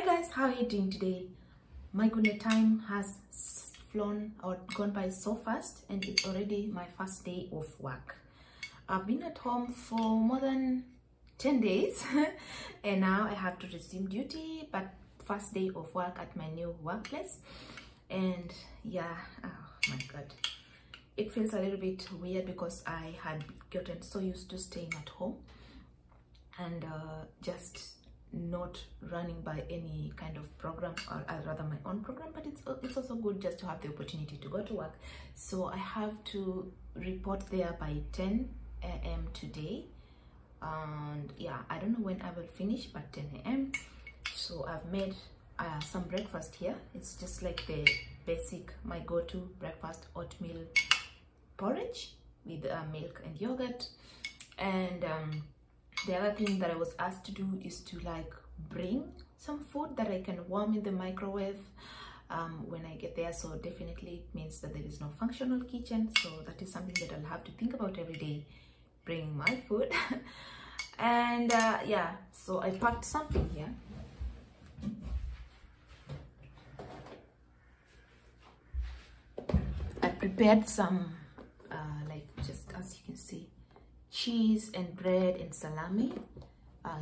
guys, how are you doing today? My goodness, time has flown or gone by so fast, and it's already my first day of work. I've been at home for more than 10 days and now I have to resume duty, but first day of work at my new workplace. And yeah, oh my god, it feels a little bit weird because I had gotten so used to staying at home and just not running by any kind of program, or rather my own program. But it's also good just to have the opportunity to go to work. So I have to report there by 10 a.m. today, and yeah, I don't know when I will finish, but 10 a.m. So I've made some breakfast here. It's just like the basic, my go-to breakfast: oatmeal porridge with milk and yogurt. And the other thing that I was asked to do is to like bring some food that I can warm in the microwave when I get there. So definitely it means that there is no functional kitchen, so that is something that I'll have to think about every day, bringing my food. And yeah, so I packed something here. I prepared some like, just as you can see, cheese and bread and salami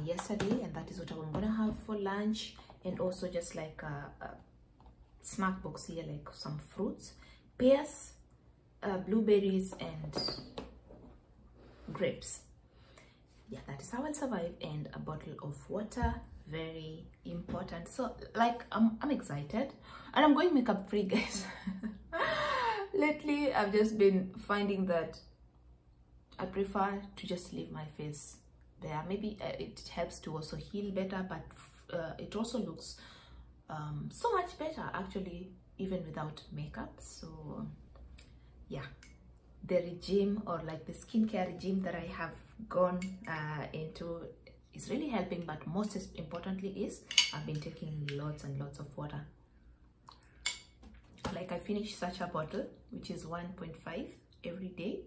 yesterday, and that is what I'm gonna have for lunch. And also just like a snack box here, like some fruits, pears, blueberries and grapes. Yeah, that is how I'll survive. And a bottle of water, very important. So like I'm excited, and I'm going makeup free, guys. Lately I've just been finding that I prefer to just leave my face there. Maybe it helps to also heal better, but it also looks so much better actually, even without makeup. So yeah, the regime, or like the skincare regime that I have gone into is really helping. But most importantly is I've been taking lots and lots of water. Like I finished such a bottle, which is 1.5 every day,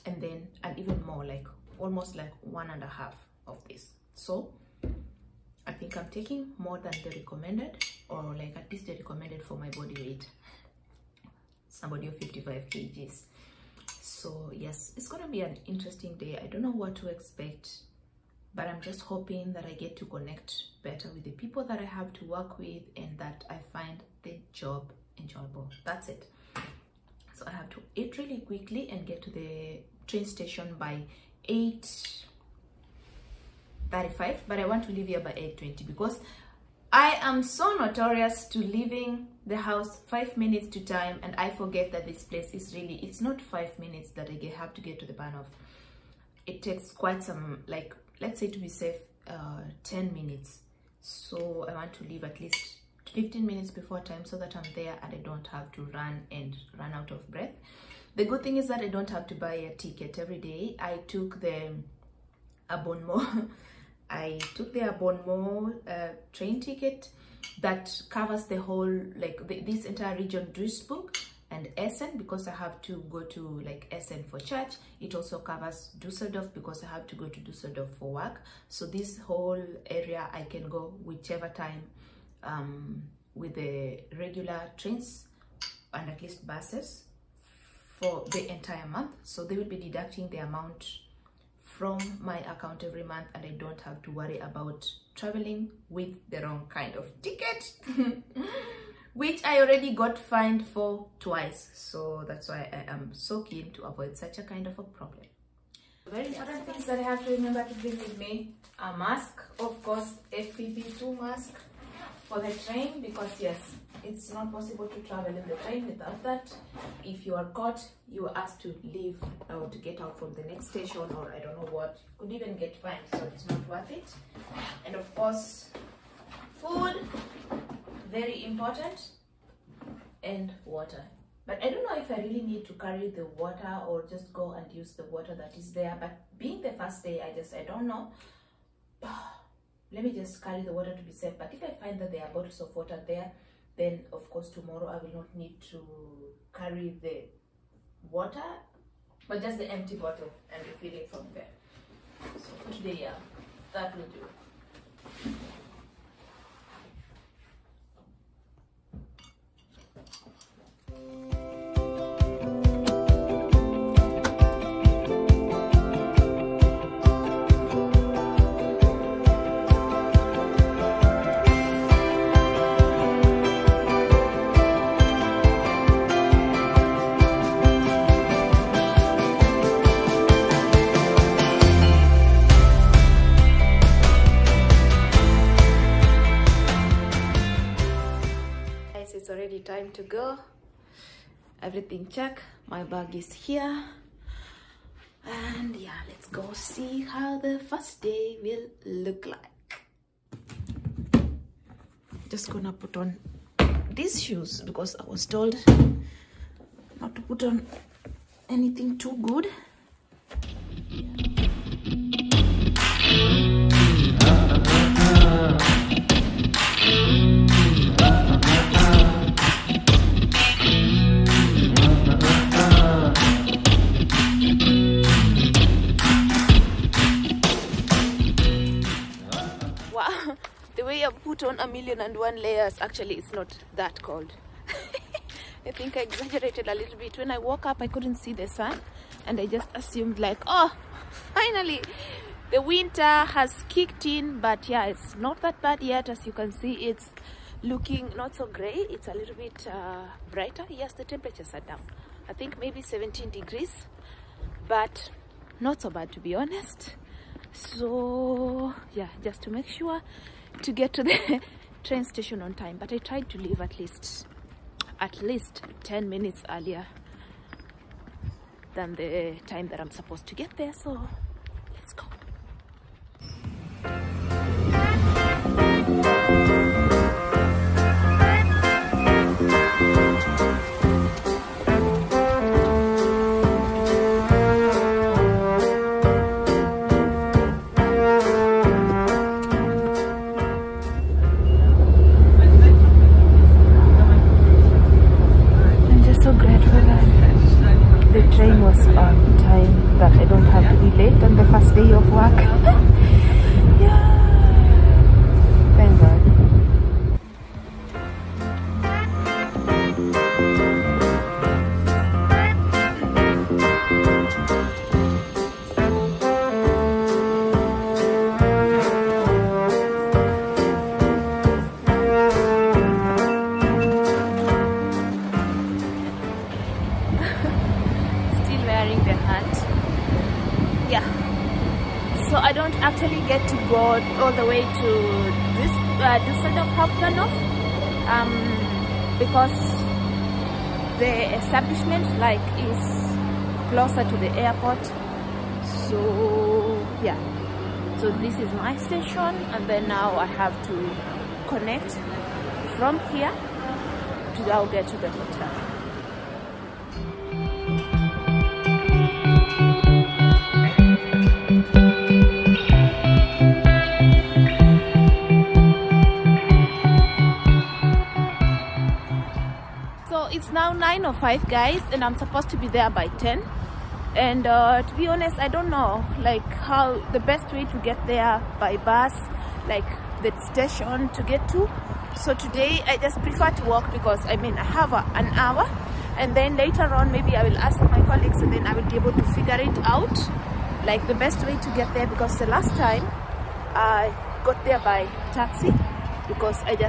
and then even more, like almost like 1.5 of this. So I think I'm taking more than the recommended, or like at least the recommended for my body weight, somebody of 55 kgs. So yes, it's gonna be an interesting day. I don't know what to expect, but I'm just hoping that I get to connect better with the people that I have to work with, and that I find the job enjoyable. That's it. So I have to eat really quickly and get to the train station by 8:35, but I want to leave here by 8:20 because I am so notorious to leaving the house 5 minutes to time, and I forget that this place is really, it's not 5 minutes that I have to get to the Bahnhof. It takes quite some, like, let's say to be safe, 10 minutes. So I want to leave at least 15 minutes before time, so that I'm there and I don't have to run out of breath. The good thing is that I don't have to buy a ticket every day. I took the abonnement train ticket that covers the whole, like this entire region, Duisburg and Essen, because I have to go to like Essen for church. It also covers Dusseldorf because I have to go to Dusseldorf for work. So this whole area I can go whichever time with the regular trains and at least buses for the entire month. So they will be deducting the amount from my account every month, and I don't have to worry about traveling with the wrong kind of ticket which I already got fined for twice. So that's why I am so keen to avoid such a kind of a problem. Very important things that I have to remember to bring with me: a mask, of course, FFP2 mask for the train, because yes, it's not possible to travel in the train without that. If you are caught, you are asked to leave or to get out from the next station, or I don't know what, could even get fined, so it's not worth it. And of course, food, very important, and water. But I don't know if I really need to carry the water or just go and use the water that is there. But being the first day, I don't know. Let me just carry the water to be safe. But if I find that there are bottles of water there, then of course tomorrow I will not need to carry the water, but just the empty bottle and refill it from there. So for today, yeah, that will do. it's already time to go. Everything check. My bag is here. And yeah, let's go see how the first day will look like. Just gonna put on these shoes because I was told not to put on anything too good. Wow, the way I put on 1,000,001 layers, actually it's not that cold. I think I exaggerated a little bit. When I woke up, I couldn't see the sun, and I just assumed like, oh, finally the winter has kicked in. But yeah, it's not that bad yet. As you can see, it's looking not so gray. It's a little bit brighter. Yes, the temperatures are down. I think maybe 17 degrees, but not so bad, to be honest. So yeah, just to make sure to get to the train station on time. But I tried to leave at least 10 minutes earlier than the time that I'm supposed to get there. So let's go. Train was on time, that I don't have to be late on the first day of work. Yeah, thank God. So I don't actually get to go all the way to this Dusseldorf Hauptbahnhof because the establishment like is closer to the airport. So yeah, so this is my station, and then now I have to connect from here to now get to the hotel. It's now 9:05, guys, and I'm supposed to be there by 10. And to be honest, I don't know like how the best way to get there by bus, like the station to get to. So today I just prefer to walk because I mean I have an hour, and then later on maybe I will ask my colleagues, and then I will be able to figure it out like the best way to get there, because the last time I got there by taxi because it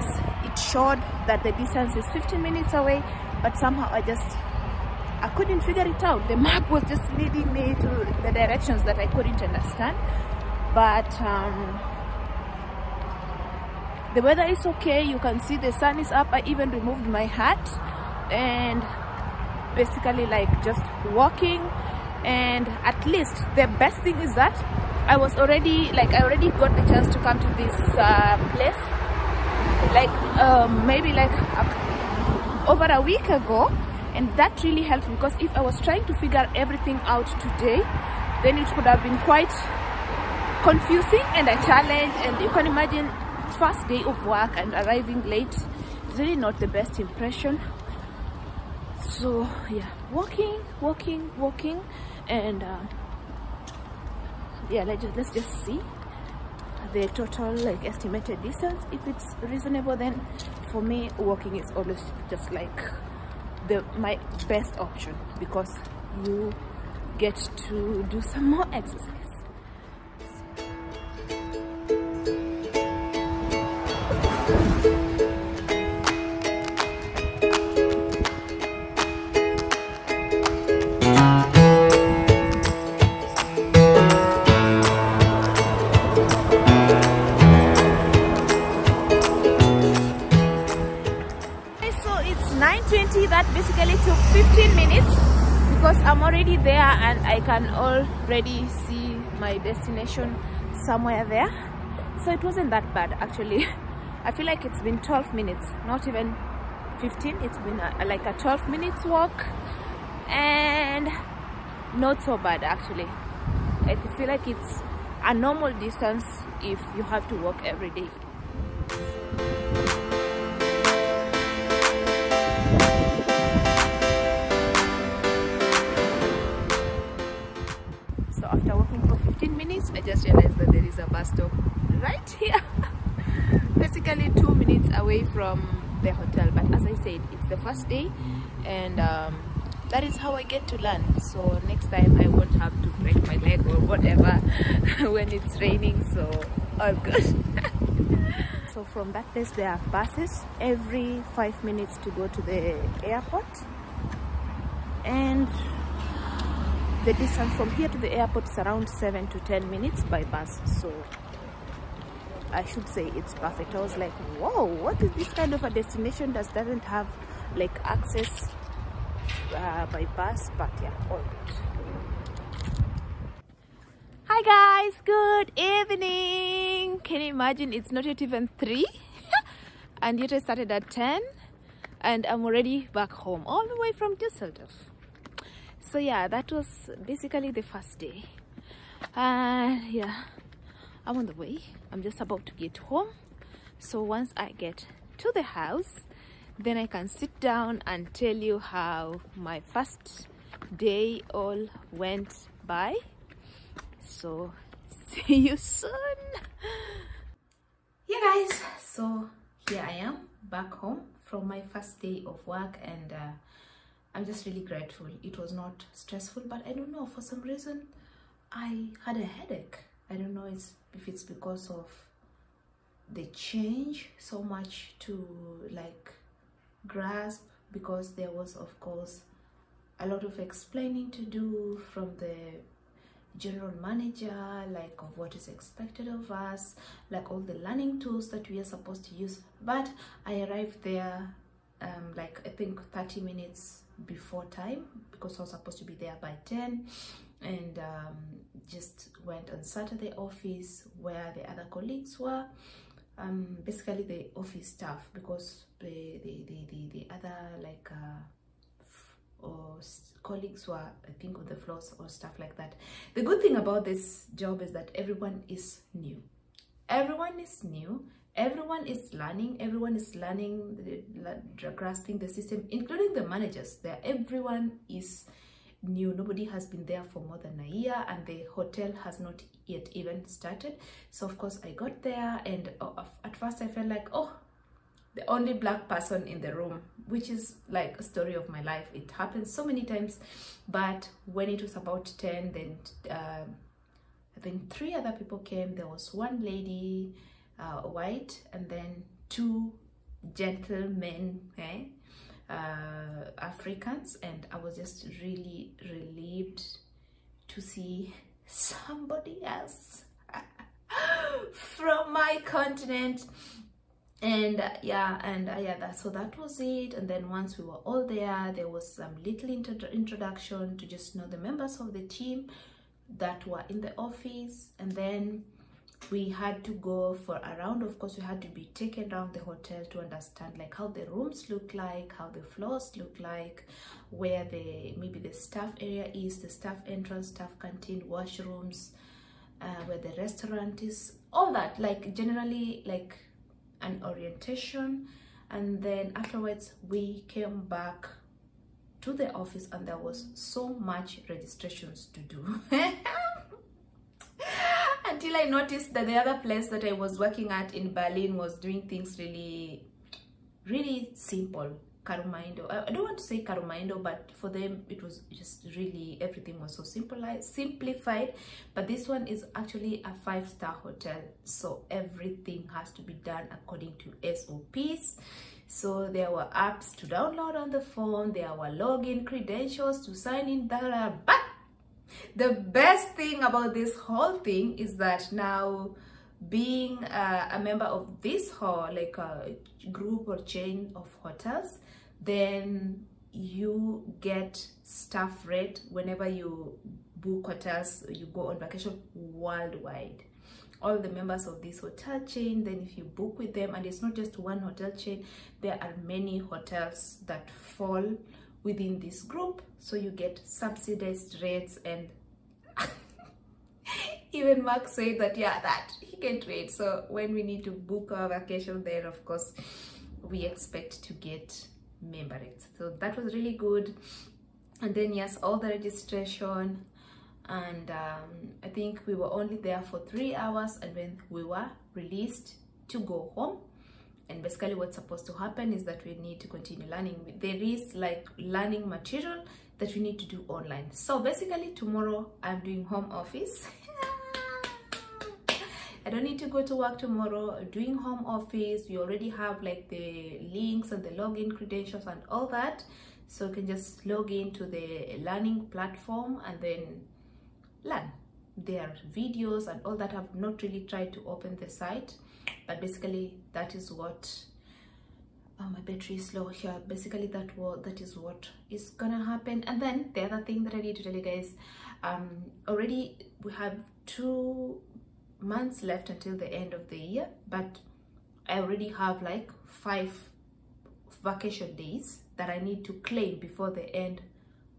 showed that the distance is 15 minutes away. But somehow I couldn't figure it out. The map was just leading me to the directions that I couldn't understand. But the weather is okay. You can see the sun is up. I even removed my hat, and basically like just walking. And at least the best thing is that I already got the chance to come to this place like maybe like over a week ago, and that really helped, because if I was trying to figure everything out today, then it could have been quite confusing and a challenge. And you can imagine, first day of work and arriving late is really not the best impression. So yeah, walking, and yeah, let's just see the total like estimated distance. If it's reasonable, then for me walking is always just like my best option, because you get to do some more exercise. 9:20. That basically took 15 minutes because I'm already there and I can already see my destination somewhere there. So it wasn't that bad actually. I feel like it's been 12 minutes, not even 15. It's been like a 12 minutes walk, and not so bad actually. I feel like it's a normal distance if you have to walk every day. So after walking for 15 minutes, I just realized that there is a bus stop right here. Basically 2 minutes away from the hotel. But as I said, it's the first day, and that is how I get to learn. So next time I won't have to break my leg or whatever when it's raining, so all good. So from that place there are buses every 5 minutes to go to the airport, and the distance from here to the airport is around 7 to 10 minutes by bus. So I should say it's perfect. I was like, whoa, what is this kind of a destination that doesn't have like access by bus? But yeah, all good. Hi guys, good evening. Can you imagine, it's not yet even 3 and yet I started at 10 and I'm already back home all the way from Dusseldorf. So yeah, that was basically the first day. Yeah, I'm on the way. I'm just about to get home. So once I get to the house, then I can sit down and tell you how my first day all went by. So see you soon. Yeah guys, so here I am back home from my first day of work, and I'm just really grateful. It was not stressful, but I don't know, for some reason I had a headache. I don't know if it's because of the change, so much to like grasp, because there was of course a lot of explaining to do from the general manager, like of what is expected of us, like all the learning tools that we are supposed to use. But I arrived there like I think 30 minutes before time, because I was supposed to be there by 10, and just went and sat at the office where the other colleagues were, basically the office staff, because the other like or colleagues were, I think, on the floors or stuff like that. The good thing about this job is that everyone is new. Everyone is new. Everyone is learning. Everyone is learning, grasping the system, including the managers. Everyone is new. Nobody has been there for more than a year, and the hotel has not yet even started. So of course I got there, and at first I felt like, oh, the only black person in the room, which is like a story of my life. It happens so many times. But when it was about 10, then I think 3 other people came. There was one lady, white, and then 2 gentlemen, Africans, and I was just really relieved to see somebody else from my continent. And so that was it. And then once we were all there, there was some little introduction to just know the members of the team that were in the office, and then we had to go for a round. Of course, we had to be taken around the hotel to understand like how the rooms look like, how the floors look like, where maybe the staff area is, the staff entrance, staff canteen, washrooms, where the restaurant is, all that, like generally like an orientation. And then afterwards we came back to the office, and there was so much registrations to do until I noticed that the other place that I was working at in Berlin was doing things really simple. Karumaindo, I don't want to say Karumaindo, but for them it was just really, everything was so simplified. But this one is actually a 5-star hotel, so everything has to be done according to SOPs. So there were apps to download on the phone, there were login credentials to sign in, but the best thing about this whole thing is that now, being a member of this whole like a group or chain of hotels, then you get staff rate whenever you book hotels, you go on vacation worldwide. All the members of this hotel chain, then if you book with them, and it's not just one hotel chain, there are many hotels that fall within this group, so you get subsidized rates. And even Mark said that, yeah, that he can't wait. So when we need to book our vacation there, of course we expect to get member rates. So that was really good. And then yes, all the registration, and I think we were only there for 3 hours, and then we were released to go home. And basically what's supposed to happen is that we need to continue learning. There is like learning material that we need to do online. So basically tomorrow I'm doing home office. I don't need to go to work tomorrow. Doing home office, we already have like the links and the login credentials and all that, so you can just log into the learning platform and then learn. There are videos and all that. I've not really tried to open the site, but basically that is what my battery is low here. Basically that is what is gonna happen. And then the other thing that I need to tell you guys, already we have 2 months left until the end of the year, but I already have like 5 vacation days that I need to claim before the end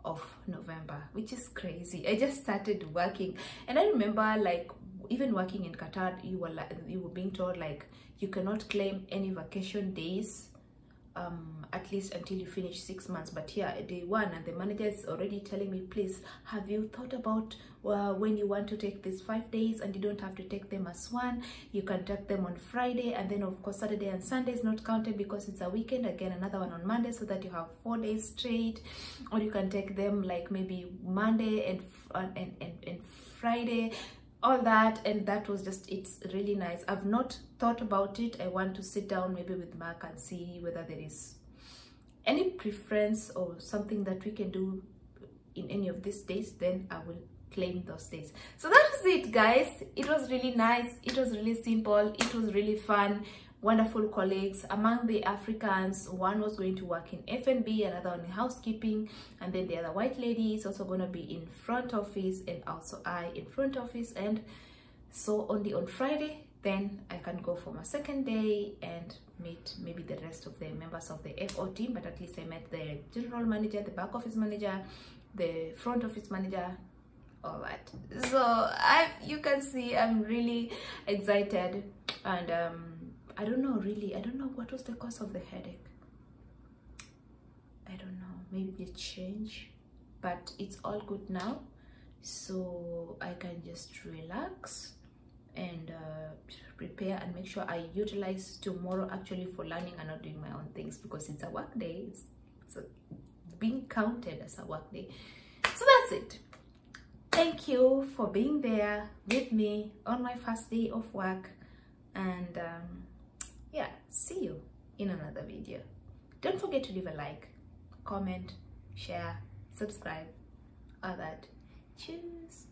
of November, which is crazy. I just started working, and I remember like even working in Qatar, you were being told like you cannot claim any vacation days at least until you finish 6 months. But here day 1, and the manager is already telling me, please, have you thought about when you want to take these 5 days, and you don't have to take them as one, you can take them on Friday, and then of course Saturday and Sunday is not counted because it's a weekend, again another one on Monday, so that you have 4 days straight. Or you can take them like maybe Monday and Friday, all that. And that was just, it's really nice. I've not thought about it. I want to sit down maybe with Mark and see whether there is any preference or something that we can do in any of these days, then I will claim those days. So that was it, guys. It was really nice, it was really simple, it was really fun. Wonderful colleagues. Among the Africans, one was going to work in F&B, another one in housekeeping, and then the other white lady is also going to be in front office, and also I in front office. And so only on Friday then I can go for my second day and meet maybe the rest of the members of the FO team. But at least I met the general manager, the back office manager, the front office manager, all that. So you can see I'm really excited. And I don't know what was the cause of the headache. I don't know, maybe the change, but it's all good now, so I can just relax and prepare and make sure I utilize tomorrow actually for learning and not doing my own things, because it's a work day. It's being counted as a work day. So that's it. Thank you for being there with me on my first day of work, and yeah, see you in another video. Don't forget to leave a like, comment, share, subscribe, all that. Cheers.